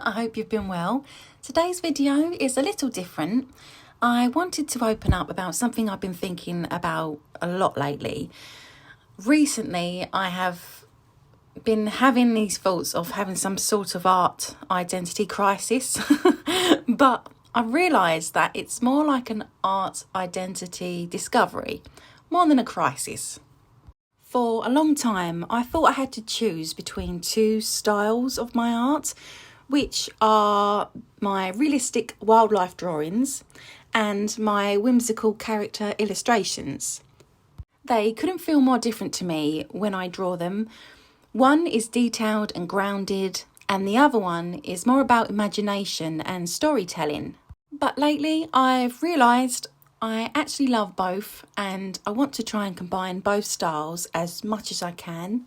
I hope you've been well. Today's video is a little different. I wanted to open up about something I've been thinking about a lot lately. Recently, I have been having these thoughts of having some sort of art identity crisis, but I realised that it's more like an art identity discovery, more than a crisis. For a long time, I thought I had to choose between two styles of my art, which are my realistic wildlife drawings and my whimsical character illustrations. They couldn't feel more different to me when I draw them. One is detailed and grounded, and the other one is more about imagination and storytelling. But lately, I've realised I actually love both, and I want to try and combine both styles as much as I can.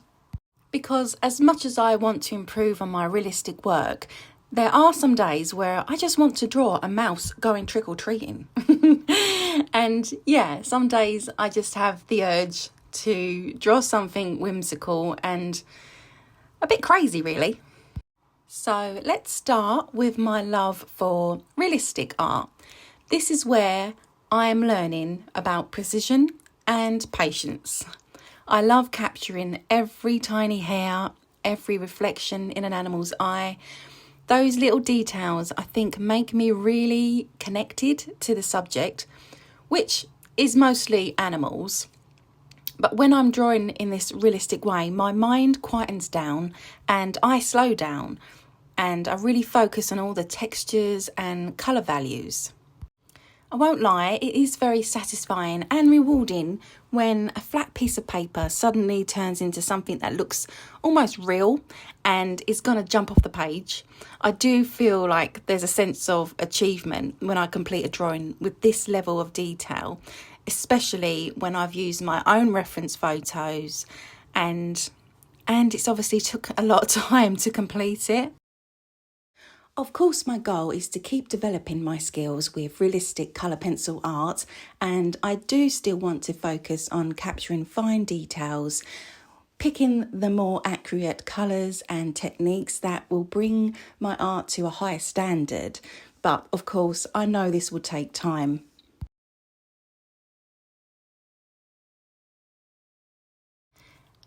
Because as much as I want to improve on my realistic work, there are some days where I just want to draw a mouse going trick-or-treating. And yeah, some days I just have the urge to draw something whimsical and a bit crazy, really. So let's start with my love for realistic art. This is where I am learning about precision and patience. I love capturing every tiny hair, every reflection in an animal's eye. Those little details, I think, make me really connected to the subject, which is mostly animals. But when I'm drawing in this realistic way, my mind quietens down and I slow down, and I really focus on all the textures and colour values. I won't lie, it is very satisfying and rewarding when a flat piece of paper suddenly turns into something that looks almost real and is going to jump off the page. I do feel like there's a sense of achievement when I complete a drawing with this level of detail, especially when I've used my own reference photos and it's obviously took a lot of time to complete it. Of course, my goal is to keep developing my skills with realistic colour pencil art, and I do still want to focus on capturing fine details, picking the more accurate colours and techniques that will bring my art to a higher standard. But of course, I know this will take time.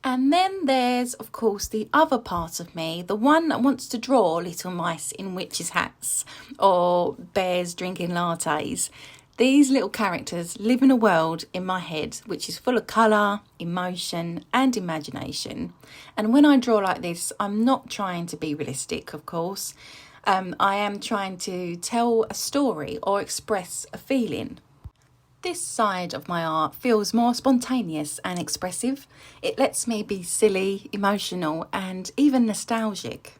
And then there's, of course, the other part of me, the one that wants to draw little mice in witches' hats or bears drinking lattes. These little characters live in a world in my head which is full of colour, emotion and imagination. And when I draw like this, I'm not trying to be realistic, of course. I am trying to tell a story or express a feeling. This side of my art feels more spontaneous and expressive. It lets me be silly, emotional, and even nostalgic.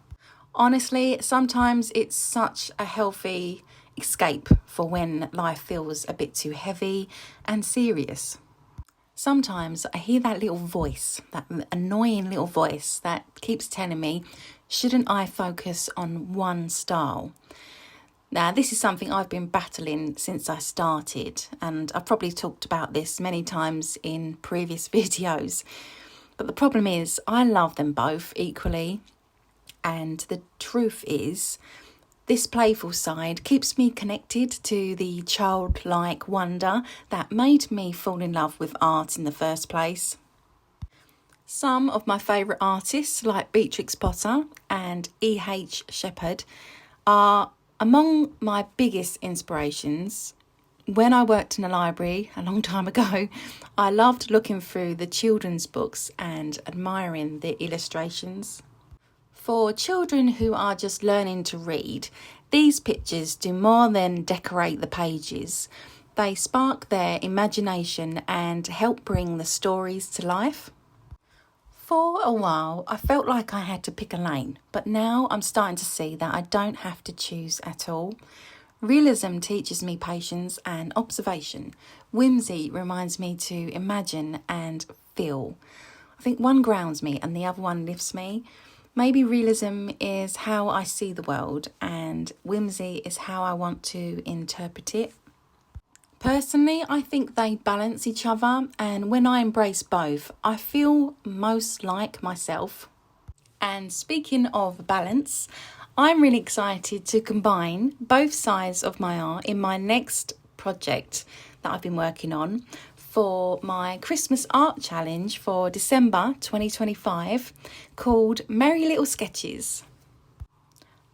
Honestly, sometimes it's such a healthy escape for when life feels a bit too heavy and serious. Sometimes I hear that little voice, that annoying little voice that keeps telling me, shouldn't I focus on one style? Now, this is something I've been battling since I started, and I've probably talked about this many times in previous videos. But the problem is, I love them both equally, and the truth is, this playful side keeps me connected to the childlike wonder that made me fall in love with art in the first place. Some of my favourite artists, like Beatrix Potter and E.H. Shepard, are among my biggest inspirations. When I worked in a library a long time ago, I loved looking through the children's books and admiring the illustrations. For children who are just learning to read, these pictures do more than decorate the pages. They spark their imagination and help bring the stories to life. For a while, I felt like I had to pick a lane, but now I'm starting to see that I don't have to choose at all. Realism teaches me patience and observation. Whimsy reminds me to imagine and feel. I think one grounds me and the other one lifts me. Maybe realism is how I see the world and whimsy is how I want to interpret it. Personally, I think they balance each other, and when I embrace both, I feel most like myself. And speaking of balance, I'm really excited to combine both sides of my art in my next project that I've been working on for my Christmas art challenge for December 2025 called Merry Little Sketches.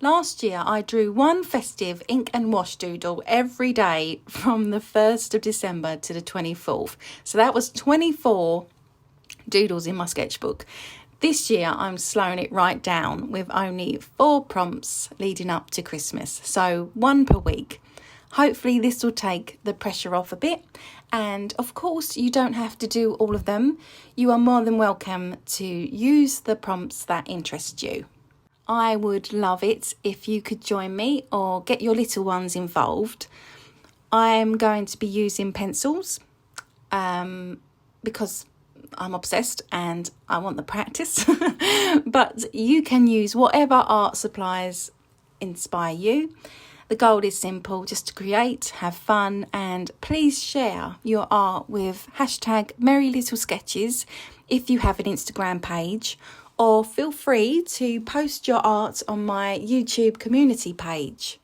Last year I drew one festive ink and wash doodle every day from the 1st of December to the 24th. So that was 24 doodles in my sketchbook. This year I'm slowing it right down with only 4 prompts leading up to Christmas, so 1 per week. Hopefully this will take the pressure off a bit, and of course you don't have to do all of them. You are more than welcome to use the prompts that interest you. I would love it if you could join me or get your little ones involved. I'm going to be using pencils because I'm obsessed and I want the practice. But you can use whatever art supplies inspire you. The goal is simple, just to create, have fun, and please share your art with hashtag Merry Little Sketches if you have an Instagram page, or feel free to post your art on my YouTube community page.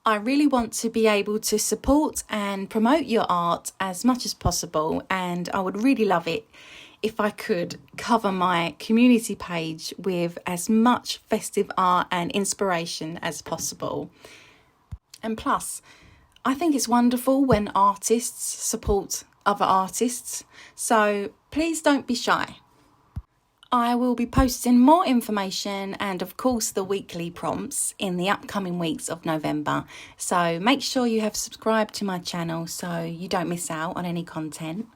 I really want to be able to support and promote your art as much as possible, and I would really love it if I could cover my community page with as much festive art and inspiration as possible. And plus, I think it's wonderful when artists support other artists, so please don't be shy. I will be posting more information and of course the weekly prompts in the upcoming weeks of November, so make sure you have subscribed to my channel so you don't miss out on any content.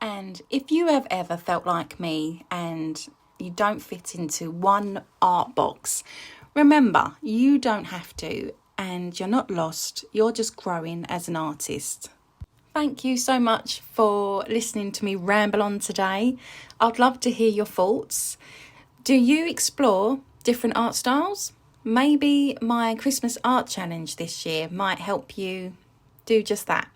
And if you have ever felt like me and you don't fit into one art box, remember, you don't have to, and you're not lost, you're just growing as an artist. Thank you so much for listening to me ramble on today. I'd love to hear your thoughts. Do you explore different art styles? Maybe my Christmas art challenge this year might help you do just that.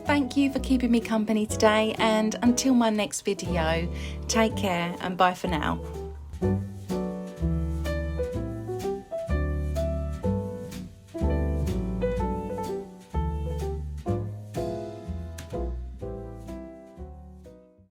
Thank you for keeping me company today, and until my next video, take care and bye for now.